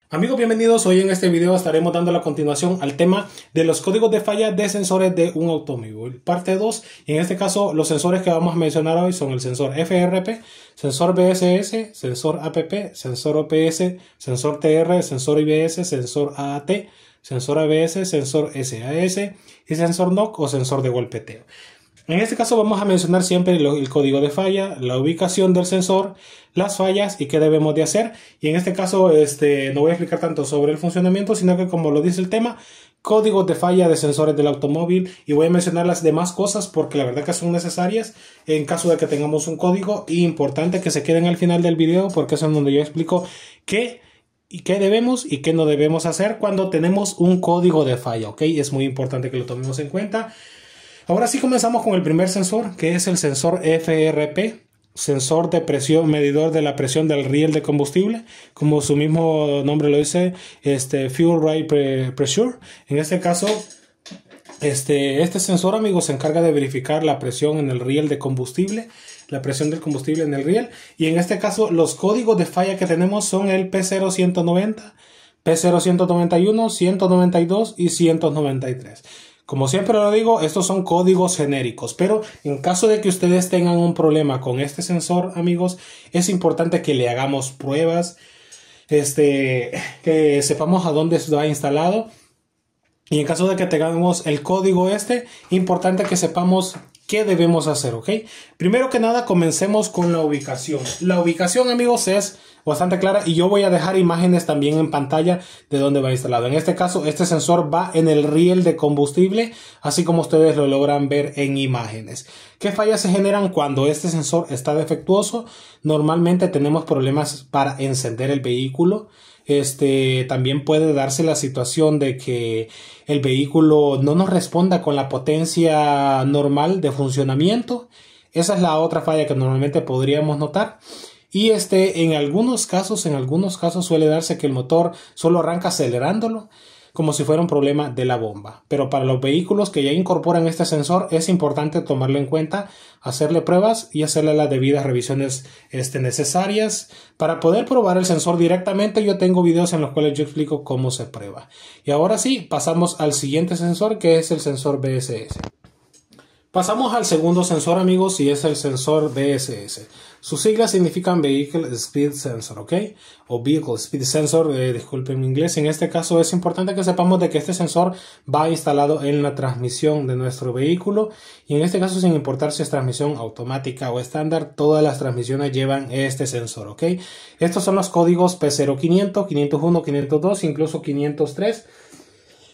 Amigos, bienvenidos. Hoy en este video estaremos dando la continuación al tema de los códigos de falla de sensores de un automóvil. Parte 2. Y en este caso, los sensores que vamos a mencionar hoy son el sensor FRP, sensor BSS, sensor APP, sensor OPS, sensor TR, sensor IBS, sensor AAT, sensor ABS, sensor SAS y sensor NOC o sensor de golpeteo. En este caso vamos a mencionar siempre el código de falla, la ubicación del sensor, las fallas y qué debemos de hacer. Y en este caso no voy a explicar tanto sobre el funcionamiento, sino que como lo dice el tema, códigos de falla de sensores del automóvil, y voy a mencionar las demás cosas porque la verdad que son necesarias en caso de que tengamos un código, y importante que se queden al final del video porque es en donde yo explico qué debemos y qué no debemos hacer cuando tenemos un código de falla, ¿ok? Es muy importante que lo tomemos en cuenta. Ahora sí comenzamos con el primer sensor, que es el sensor FRP, sensor de presión, medidor de la presión del riel de combustible, como su mismo nombre lo dice, Fuel Rate Pressure. En este caso, este sensor, amigos, se encarga de verificar la presión en el riel de combustible, la presión del combustible en el riel, y en este caso los códigos de falla que tenemos son el P0190, P0191, 192 y 193. Como siempre lo digo, estos son códigos genéricos, pero en caso de que ustedes tengan un problema con este sensor, amigos, es importante que le hagamos pruebas, que sepamos a dónde va instalado, y en caso de que tengamos el código importante que sepamos qué debemos hacer, ¿ok? Primero que nada, comencemos con la ubicación. La ubicación, amigos, es bastante clara y yo voy a dejar imágenes también en pantalla de dónde va instalado. En este caso, este sensor va en el riel de combustible, así como ustedes lo logran ver en imágenes. ¿Qué fallas se generan cuando este sensor está defectuoso? Normalmente tenemos problemas para encender el vehículo. También puede darse la situación de que el vehículo no nos responda con la potencia normal de funcionamiento. Esa es la otra falla que normalmente podríamos notar. Y en algunos casos suele darse que el motor solo arranca acelerándolo, como si fuera un problema de la bomba. Pero para los vehículos que ya incorporan este sensor es importante tomarlo en cuenta, hacerle pruebas y hacerle las debidas revisiones necesarias para poder probar el sensor directamente. Yo tengo videos en los cuales yo explico cómo se prueba. Y ahora sí, pasamos al siguiente sensor, que es el sensor BSS. Pasamos al segundo sensor, amigos, y es el sensor BSS. Sus siglas significan Vehicle Speed Sensor, ¿ok? O Vehicle Speed Sensor, disculpen mi inglés. En este caso es importante que sepamos de que este sensor va instalado en la transmisión de nuestro vehículo. Y en este caso, sin importar si es transmisión automática o estándar, todas las transmisiones llevan este sensor, ¿ok? Estos son los códigos P0500, 501, 502, incluso 503.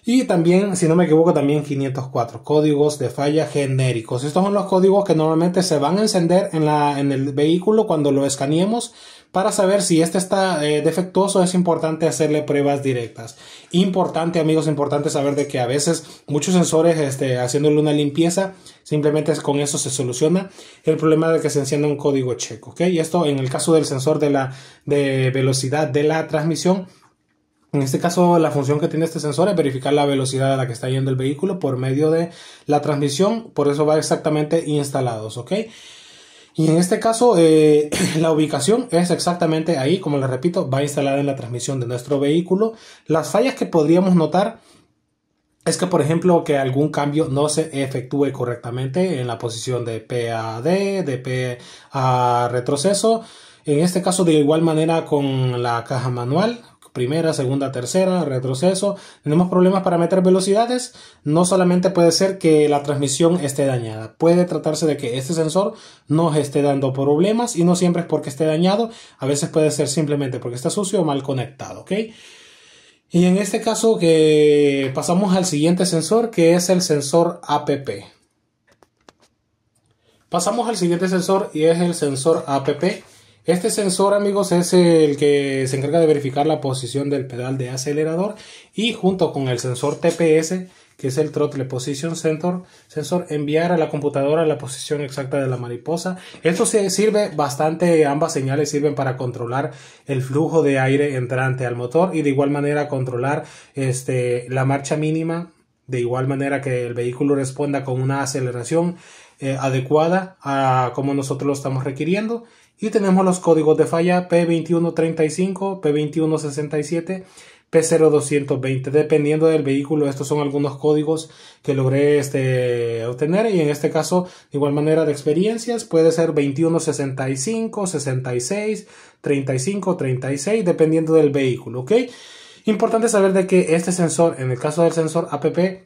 Y también, si no me equivoco, también 504, códigos de falla genéricos. Estos son los códigos que normalmente se van a encender en el vehículo cuando lo escaneemos. Para saber si está defectuoso, es importante hacerle pruebas directas. Importante, amigos, importante saber de que a veces muchos sensores, haciéndole una limpieza, simplemente con eso se soluciona el problema de que se encienda un código check, ¿ok? Y esto en el caso del sensor de velocidad de la transmisión. En este caso, la función que tiene este sensor es verificar la velocidad a la que está yendo el vehículo por medio de la transmisión. Por eso va exactamente instalados, ¿ok? Y en este caso, la ubicación es exactamente ahí, como les repito, va instalada en la transmisión de nuestro vehículo. Las fallas que podríamos notar es que, por ejemplo, que algún cambio no se efectúe correctamente en la posición de PAD, de P a retroceso. En este caso, de igual manera con la caja manual. Primera, segunda, tercera, retroceso. Tenemos problemas para meter velocidades. No solamente puede ser que la transmisión esté dañada. Puede tratarse de que este sensor nos esté dando problemas y no siempre es porque esté dañado. A veces puede ser simplemente porque está sucio o mal conectado, ¿ok? Y en este caso que pasamos al siguiente sensor, que es el sensor APP. Pasamos al siguiente sensor y es el sensor APP. Este sensor, amigos, es el que se encarga de verificar la posición del pedal de acelerador, y junto con el sensor TPS, que es el Throttle Position Sensor, enviar a la computadora la posición exacta de la mariposa. Esto se sirve bastante, ambas señales sirven para controlar el flujo de aire entrante al motor y de igual manera controlar la marcha mínima, de igual manera que el vehículo responda con una aceleración adecuada a como nosotros lo estamos requiriendo. Y tenemos los códigos de falla P2135, P2167, P0220. Dependiendo del vehículo, estos son algunos códigos que logré obtener. Y en este caso, de igual manera de experiencias, puede ser 2165, 66, 35, 36, dependiendo del vehículo, ¿ok? Importante saber de que este sensor, en el caso del sensor APP,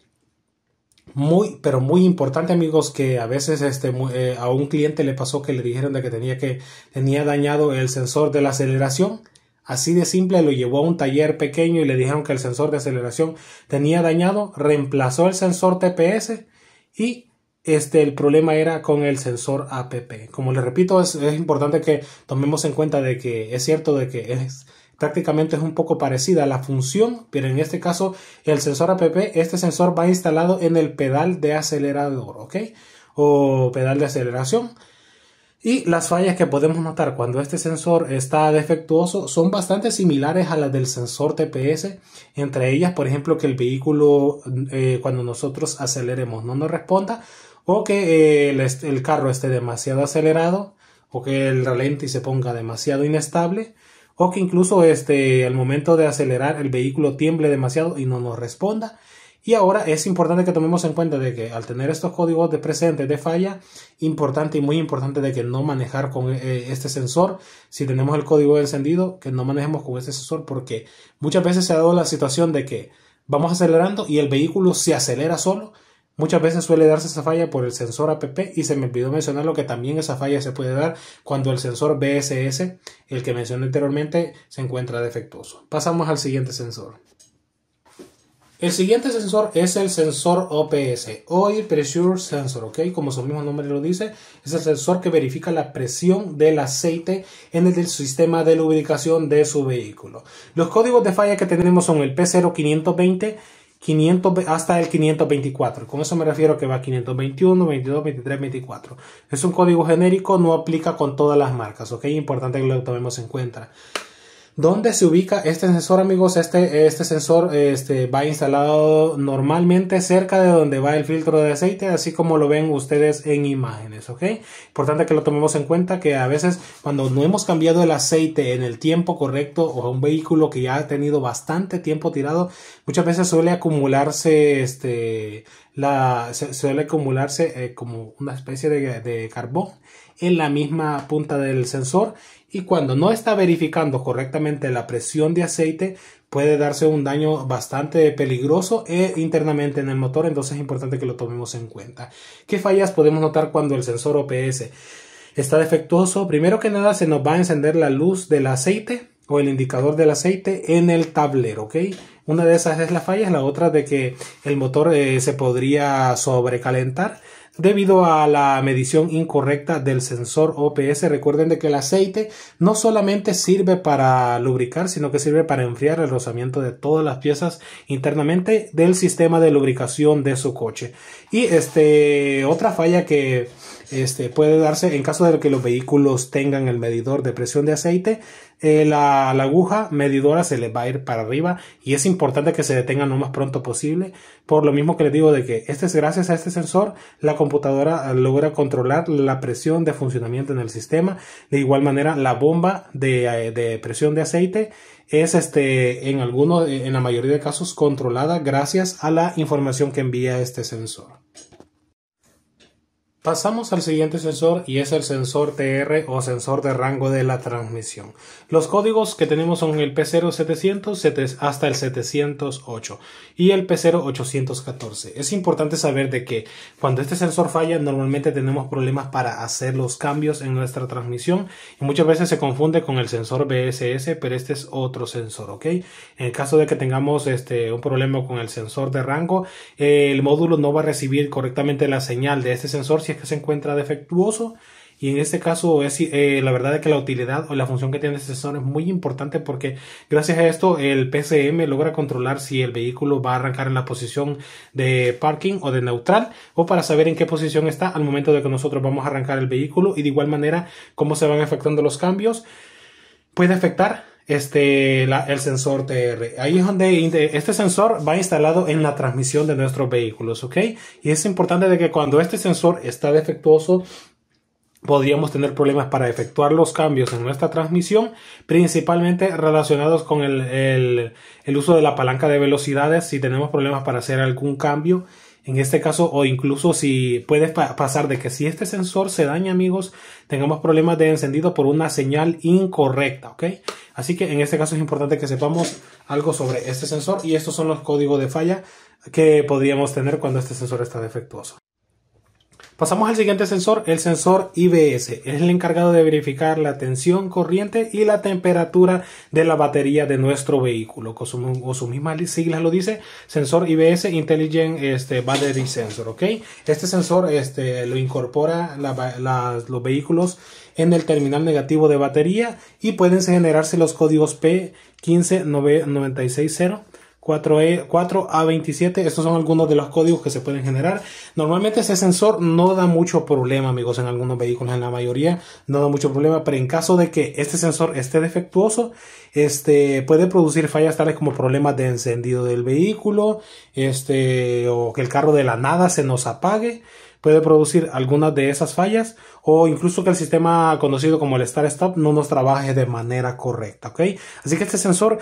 pero muy importante, amigos, que a veces a un cliente le pasó que le dijeron de que tenía dañado el sensor de la aceleración. Así de simple, lo llevó a un taller pequeño y le dijeron que el sensor de aceleración tenía dañado, reemplazó el sensor TPS y el problema era con el sensor APP. Como les repito, es importante que tomemos en cuenta de que es cierto de que prácticamente es un poco parecida a la función, pero en este caso el sensor APP, este sensor va instalado en el pedal de acelerador, ¿ok? O pedal de aceleración. Y las fallas que podemos notar cuando este sensor está defectuoso son bastante similares a las del sensor TPS. Entre ellas, por ejemplo, que el vehículo cuando nosotros aceleremos no nos responda, o que el carro esté demasiado acelerado, o que el ralenti se ponga demasiado inestable, o que incluso al momento de acelerar el vehículo tiemble demasiado y no nos responda. Y ahora es importante que tomemos en cuenta de que al tener estos códigos de presentes de falla, importante y muy importante de que no manejar con este sensor. Si tenemos el código encendido, que no manejemos con este sensor, porque muchas veces se ha dado la situación de que vamos acelerando y el vehículo se acelera solo. Muchas veces suele darse esa falla por el sensor APP, y se me olvidó mencionar lo que también esa falla se puede dar cuando el sensor BSS, el que mencioné anteriormente, se encuentra defectuoso. Pasamos al siguiente sensor. El siguiente sensor es el sensor OPS, Oil Pressure Sensor, ¿ok? Como su mismo nombre lo dice, es el sensor que verifica la presión del aceite en el sistema de lubricación de su vehículo. Los códigos de falla que tenemos son el P0520, 500 hasta el 524. Con eso me refiero que va 521, 22, 23, 24. Es un código genérico, no aplica con todas las marcas, ¿ok? Importante que lo tomemos en cuenta. ¿Dónde se ubica este sensor, amigos? Este sensor va instalado normalmente cerca de donde va el filtro de aceite, así como lo ven ustedes en imágenes, ¿ok? Importante que lo tomemos en cuenta, que a veces cuando no hemos cambiado el aceite en el tiempo correcto, o a un vehículo que ya ha tenido bastante tiempo tirado, muchas veces suele acumularse como una especie de carbón en la misma punta del sensor, y cuando no está verificando correctamente la presión de aceite puede darse un daño bastante peligroso internamente en el motor. Entonces es importante que lo tomemos en cuenta. ¿Qué fallas podemos notar cuando el sensor OPS está defectuoso? Primero que nada, se nos va a encender la luz del aceite o el indicador del aceite en el tablero, ¿ok? Una de esas es la falla, la otra de que el motor se podría sobrecalentar debido a la medición incorrecta del sensor OPS. Recuerden de que el aceite no solamente sirve para lubricar, sino que sirve para enfriar el rozamiento de todas las piezas internamente del sistema de lubricación de su coche. Y otra falla que puede darse en caso de que los vehículos tengan el medidor de presión de aceite, la aguja medidora se les va a ir para arriba, y es importante que se detenga lo más pronto posible. Por lo mismo que les digo de que es gracias a este sensor la computadora logra controlar la presión de funcionamiento en el sistema. De igual manera, la bomba de presión de aceite es en la mayoría de casos controlada gracias a la información que envía este sensor. Pasamos al siguiente sensor, y es el sensor TR o sensor de rango de la transmisión. Los códigos que tenemos son el P0700 hasta el 708 y el P0814. Es importante saber de que cuando este sensor falla, normalmente tenemos problemas para hacer los cambios en nuestra transmisión, y muchas veces se confunde con el sensor BSS, pero este es otro sensor, ¿ok? En el caso de que tengamos un problema con el sensor de rango, el módulo no va a recibir correctamente la señal de este sensor si es que se encuentra defectuoso, y en este caso la verdad es que la utilidad o la función que tiene este sensor es muy importante, porque gracias a esto el PCM logra controlar si el vehículo va a arrancar en la posición de parking o de neutral, o para saber en qué posición está al momento de que nosotros vamos a arrancar el vehículo, y de igual manera cómo se van afectando los cambios puede afectar el sensor TR. Ahí es donde este sensor va instalado en la transmisión de nuestros vehículos, ¿ok? Y es importante de que cuando este sensor está defectuoso, podríamos tener problemas para efectuar los cambios en nuestra transmisión, principalmente relacionados con el uso de la palanca de velocidades. Si tenemos problemas para hacer algún cambio en este caso, o incluso si puede pasar de que si este sensor se daña, amigos, tengamos problemas de encendido por una señal incorrecta, ¿ok? Así que en este caso es importante que sepamos algo sobre este sensor, y estos son los códigos de falla que podríamos tener cuando este sensor está defectuoso. Pasamos al siguiente sensor, el sensor IBS. Es el encargado de verificar la tensión, corriente y la temperatura de la batería de nuestro vehículo. O su misma sigla lo dice, sensor IBS, Intelligent Battery Sensor. ¿Ok? Este sensor lo incorpora los vehículos en el terminal negativo de batería, y pueden generarse los códigos P15960. 4A27, estos son algunos de los códigos que se pueden generar. Normalmente ese sensor no da mucho problema, amigos, en algunos vehículos, en la mayoría no da mucho problema, pero en caso de que este sensor esté defectuoso, puede producir fallas tales como problemas de encendido del vehículo, o que el carro de la nada se nos apague. Puede producir algunas de esas fallas, o incluso que el sistema conocido como el Start-Stop no nos trabaje de manera correcta, ¿ok? Así que este sensor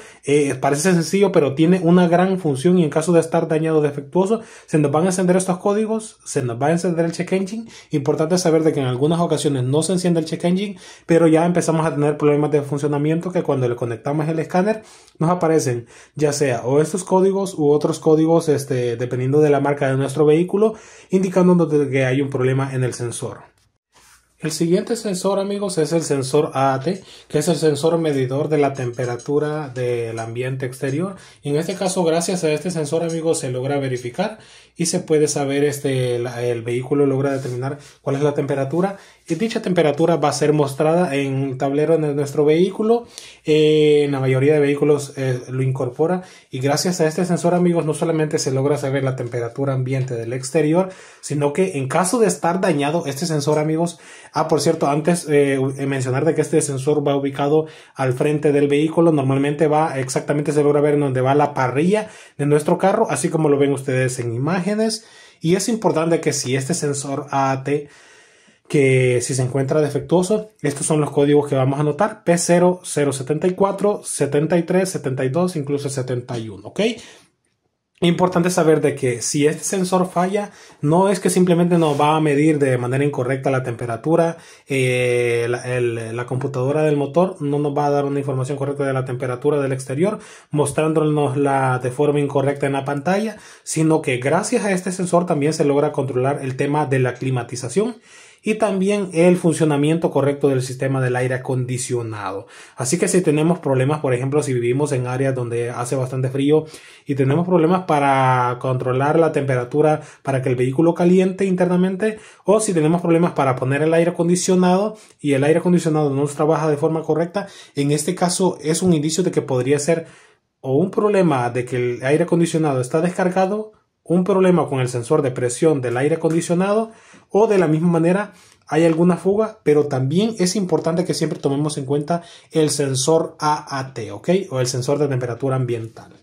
parece sencillo, pero tiene una gran función, y en caso de estar dañado o defectuoso, se nos van a encender estos códigos, se nos va a encender el check engine. Importante saber de que en algunas ocasiones no se enciende el check engine, pero ya empezamos a tener problemas de funcionamiento que cuando le conectamos el escáner nos aparecen ya sea o estos códigos u otros códigos, dependiendo de la marca de nuestro vehículo, indicándonos que hay un problema en el sensor. El siguiente sensor, amigos, es el sensor AAT, que es el sensor medidor de la temperatura del ambiente exterior. Y en este caso, gracias a este sensor, amigos, se logra verificar y se puede saber, el vehículo logra determinar cuál es la temperatura, y dicha temperatura va a ser mostrada en un tablero de nuestro vehículo. En la mayoría de vehículos lo incorpora, y gracias a este sensor, amigos, no solamente se logra saber la temperatura ambiente del exterior, sino que en caso de estar dañado este sensor, amigos, por cierto, antes mencionar de que este sensor va ubicado al frente del vehículo. Normalmente exactamente se logra ver donde va la parrilla de nuestro carro, así como lo ven ustedes en imágenes. Y es importante que si este sensor AAT, que si se encuentra defectuoso, estos son los códigos que vamos a anotar: P0, 074, 73, 72, incluso 71, ¿ok? Importante saber de que si este sensor falla, no es que simplemente nos va a medir de manera incorrecta la temperatura. La computadora del motor no nos va a dar una información correcta de la temperatura del exterior, mostrándonos de forma incorrecta en la pantalla, sino que gracias a este sensor también se logra controlar el tema de la climatización y también el funcionamiento correcto del sistema del aire acondicionado. Así que si tenemos problemas, por ejemplo, si vivimos en áreas donde hace bastante frío y tenemos problemas para controlar la temperatura para que el vehículo caliente internamente, o si tenemos problemas para poner el aire acondicionado y el aire acondicionado no nos trabaja de forma correcta, en este caso es un indicio de que podría ser o un problema de que el aire acondicionado está descargado, un problema con el sensor de presión del aire acondicionado, o de la misma manera hay alguna fuga. Pero también es importante que siempre tomemos en cuenta el sensor AAT, ¿ok? O el sensor de temperatura ambiental.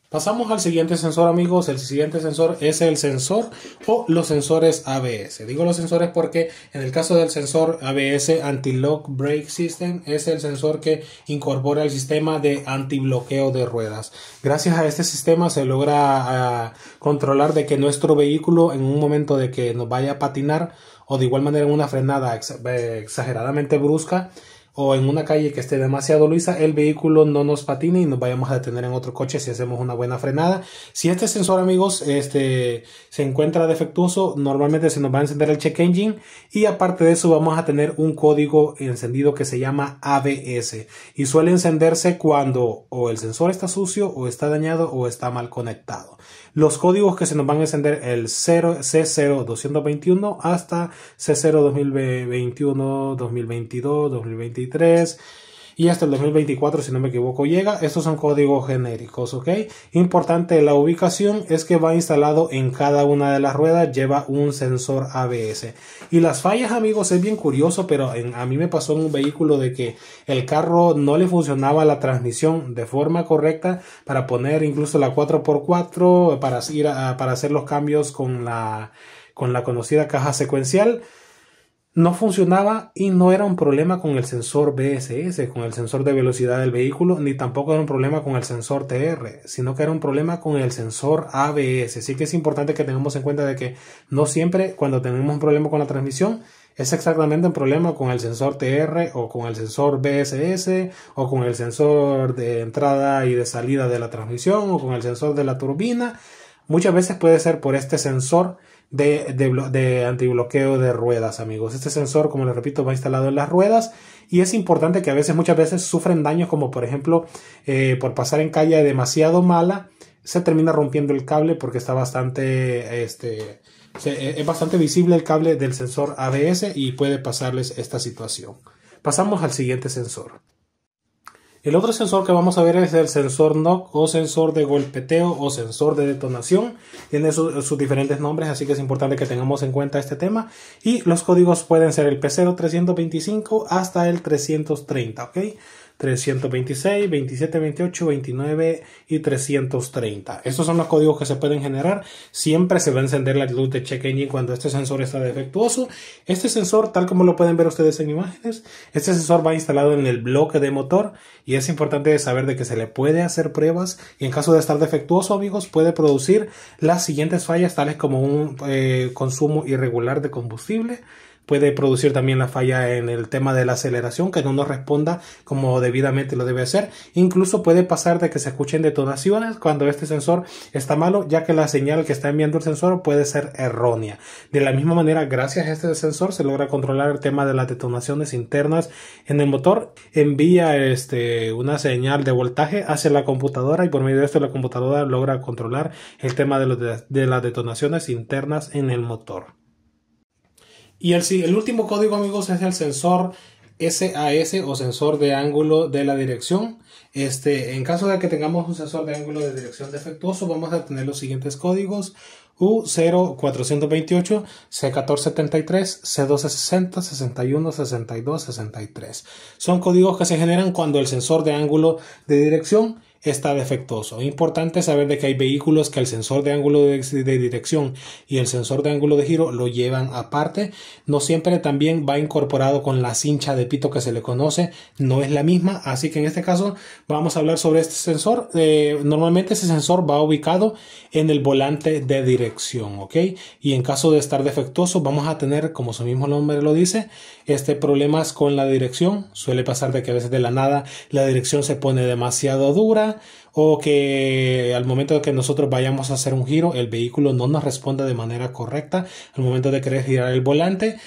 Pasamos al siguiente sensor, amigos. El siguiente sensor es el sensor o los sensores ABS. Digo los sensores porque en el caso del sensor ABS, Anti-Lock Brake System, es el sensor que incorpora el sistema de antibloqueo de ruedas. Gracias a este sistema se logra controlar de que nuestro vehículo, en un momento de que nos vaya a patinar, o de igual manera en una frenada exageradamente brusca, o en una calle que esté demasiado lisa, el vehículo no nos patine y nos vayamos a detener en otro coche si hacemos una buena frenada. Si este sensor, amigos, se encuentra defectuoso, normalmente se nos va a encender el check engine, y aparte de eso vamos a tener un código encendido que se llama ABS, y suele encenderse cuando o el sensor está sucio, o está dañado, o está mal conectado. Los códigos que se nos van a encender: el C0 221 hasta C0 2021, 2022, 2023 y hasta el 2024, si no me equivoco, llega. Estos son códigos genéricos, ¿ok? Importante, la ubicación es que va instalado en cada una de las ruedas, lleva un sensor ABS. Y las fallas, amigos, es bien curioso, pero a mí me pasó en un vehículo de que el carro no le funcionaba la transmisión de forma correcta para poner incluso la 4x4 para hacer los cambios con la conocida caja secuencial. no funcionaba y no era un problema con el sensor BSS, con el sensor de velocidad del vehículo, ni tampoco era un problema con el sensor TR, sino que era un problema con el sensor ABS. Así que es importante que tengamos en cuenta de que no siempre cuando tenemos un problema con la transmisión es exactamente un problema con el sensor TR o con el sensor BSS o con el sensor de entrada y de salida de la transmisión o con el sensor de la turbina. Muchas veces puede ser por este sensor de antibloqueo de ruedas, amigos. Este sensor, como les repito, va instalado en las ruedas y es importante que muchas veces sufren daños, como por ejemplo por pasar en calle demasiado mala, se termina rompiendo el cable porque está bastante es bastante visible el cable del sensor ABS y puede pasarles esta situación. Pasamos al siguiente sensor. El otro sensor que vamos a ver es el sensor knock o sensor de golpeteo o sensor de detonación. Tiene sus diferentes nombres, así que es importante que tengamos en cuenta este tema. Y los códigos pueden ser el P0 325 hasta el 330, ¿ok? 326, 27, 28, 29 y 330. Estos son los códigos que se pueden generar. Siempre se va a encender la luz de check engine cuando este sensor está defectuoso. Este sensor, tal como lo pueden ver ustedes en imágenes, este sensor va instalado en el bloque de motor y es importante saber de que se le puede hacer pruebas y en caso de estar defectuoso, amigos, puede producir las siguientes fallas, tales como un consumo irregular de combustible. Puede producir también la falla en el tema de la aceleración, que no nos responda como debidamente lo debe hacer. Incluso puede pasar de que se escuchen detonaciones cuando este sensor está malo, ya que la señal que está enviando el sensor puede ser errónea. De la misma manera, gracias a este sensor se logra controlar el tema de las detonaciones internas en el motor. Envía una señal de voltaje hacia la computadora y por medio de esto la computadora logra controlar el tema de las detonaciones internas en el motor. Y el último código, amigos, es el sensor SAS o sensor de ángulo de la dirección. En caso de que tengamos un sensor de ángulo de dirección defectuoso, vamos a tener los siguientes códigos: U0428, C1473, C1260, 61, 62, 63. Son códigos que se generan cuando el sensor de ángulo de dirección está defectuoso. Es importante saber de que hay vehículos que el sensor de ángulo de dirección y el sensor de ángulo de giro lo llevan aparte. No siempre también va incorporado con la cincha de pito que se le conoce, no es la misma, así que en este caso vamos a hablar sobre este sensor. Normalmente ese sensor va ubicado en el volante de dirección, ¿ok? Y en caso de estar defectuoso vamos a tener, como su mismo nombre lo dice, problemas con la dirección. Suele pasar de que a veces de la nada la dirección se pone demasiado dura, o que al momento de que nosotros vayamos a hacer un giro el vehículo no nos responde de manera correcta al momento de querer girar el volante.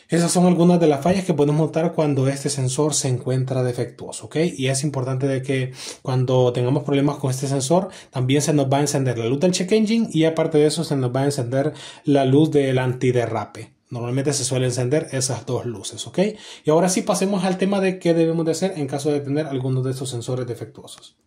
Esas son algunas de las fallas que podemos notar cuando este sensor se encuentra defectuoso, ¿ok? Y es importante de que cuando tengamos problemas con este sensor también se nos va a encender la luz del check engine y aparte de eso se nos va a encender la luz del antiderrape. Normalmente se suele encender esas dos luces, ¿ok? Y ahora sí pasemos al tema de qué debemos de hacer en caso de tener algunos de estos sensores defectuosos.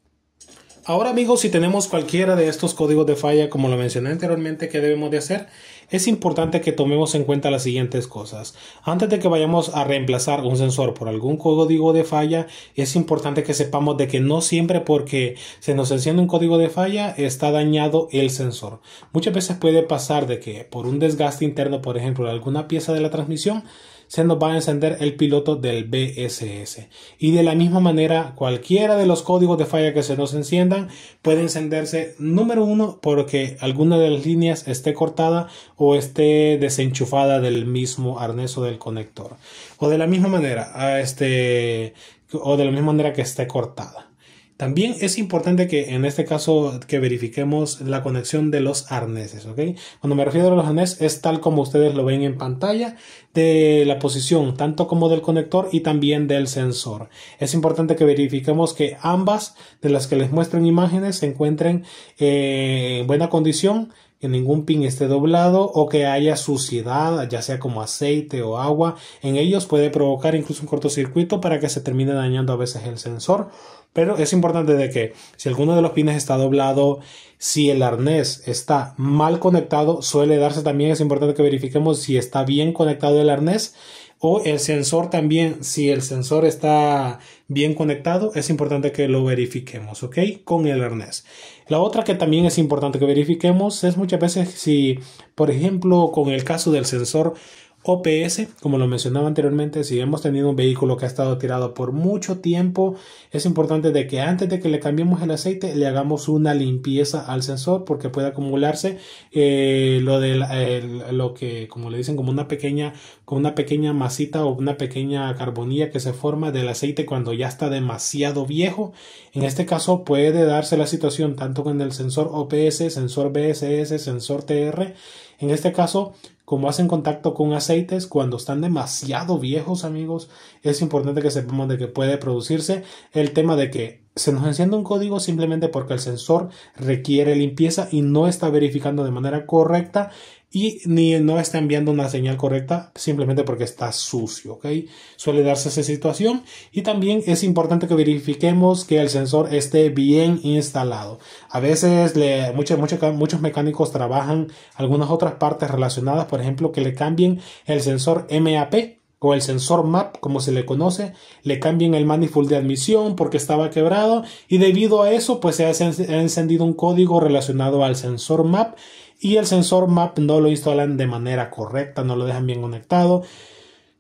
Ahora, amigos, si tenemos cualquiera de estos códigos de falla, como lo mencioné anteriormente, ¿qué debemos de hacer? Es importante que tomemos en cuenta las siguientes cosas. Antes de que vayamos a reemplazar un sensor por algún código de falla, es importante que sepamos de que no siempre porque se nos enciende un código de falla está dañado el sensor. Muchas veces puede pasar de que por un desgaste interno, por ejemplo, de alguna pieza de la transmisión, se nos va a encender el piloto del BSS. Y de la misma manera, cualquiera de los códigos de falla que se nos enciendan puede encenderse, número uno, porque alguna de las líneas esté cortada o esté desenchufada del mismo arnés o del conector. O de la misma manera, que esté cortada. También es importante que en este caso que verifiquemos la conexión de los arneses, ¿ok? Cuando me refiero a los arneses es tal como ustedes lo ven en pantalla, de la posición tanto como del conector y también del sensor. Es importante que verifiquemos que ambas de las que les muestro en imágenes se encuentren en buena condición, que ningún pin esté doblado o que haya suciedad, ya sea como aceite o agua. En ellos puede provocar incluso un cortocircuito para que se termine dañando a veces el sensor. Pero es importante de que si alguno de los pines está doblado, si el arnés está mal conectado, suele darse también, es importante que verifiquemos si está bien conectado el arnés o el sensor también. Si el sensor está bien conectado, es importante que lo verifiquemos, ¿ok? Con el arnés. La otra que también es importante que verifiquemos es muchas veces si, por ejemplo, con el caso del sensor OPS, como lo mencionaba anteriormente, si hemos tenido un vehículo que ha estado tirado por mucho tiempo, es importante de que antes de que le cambiemos el aceite le hagamos una limpieza al sensor, porque puede acumularse lo que, como le dicen, como una pequeña masita o una pequeña carbonilla que se forma del aceite cuando ya está demasiado viejo. En este caso puede darse la situación tanto con el sensor OPS, sensor BSS, sensor TR. En este caso, como hacen contacto con aceites cuando están demasiado viejos, amigos, es importante que sepamos de que puede producirse el tema de que se nos enciende un código simplemente porque el sensor requiere limpieza y no está verificando de manera correcta y ni no está enviando una señal correcta simplemente porque está sucio, ¿ok? Suele darse esa situación y también es importante que verifiquemos que el sensor esté bien instalado. A veces muchos mecánicos trabajan algunas otras partes relacionadas, por ejemplo, que le cambien el sensor MAP o el sensor MAP, como se le conoce, le cambien el manifold de admisión porque estaba quebrado y debido a eso pues se ha encendido un código relacionado al sensor MAP y el sensor MAP no lo instalan de manera correcta, no lo dejan bien conectado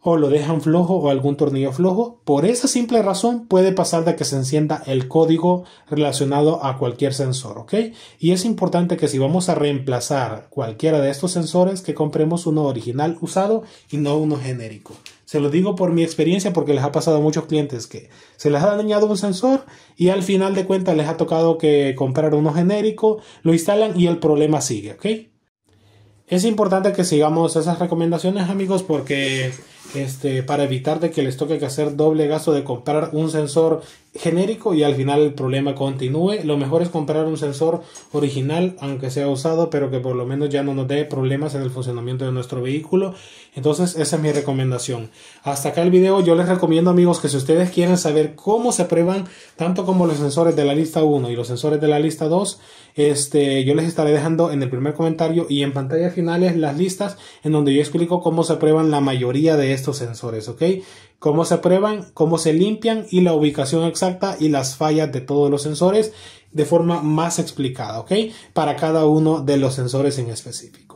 o lo dejan flojo o algún tornillo flojo. Por esa simple razón puede pasar de que se encienda el código relacionado a cualquier sensor, ¿ok? Y es importante que si vamos a reemplazar cualquiera de estos sensores, que compremos uno original usado y no uno genérico. Se lo digo por mi experiencia porque les ha pasado a muchos clientes que se les ha dañado un sensor y al final de cuentas les ha tocado que comprar uno genérico, lo instalan y el problema sigue, ¿ok? Es importante que sigamos esas recomendaciones, amigos, porque para evitar de que les toque que hacer doble gasto de comprar un sensor genérico y al final el problema continúe. Lo mejor es comprar un sensor original, aunque sea usado, pero que por lo menos ya no nos dé problemas en el funcionamiento de nuestro vehículo. Entonces esa es mi recomendación. Hasta acá el video. Yo les recomiendo, amigos, que si ustedes quieren saber cómo se prueban tanto como los sensores de la lista 1 y los sensores de la lista 2, yo les estaré dejando en el primer comentario y en pantalla finales las listas en donde yo explico cómo se prueban la mayoría de estos sensores, ¿ok? Cómo se prueban, cómo se limpian y la ubicación exacta y las fallas de todos los sensores de forma más explicada, ¿ok? Para cada uno de los sensores en específico.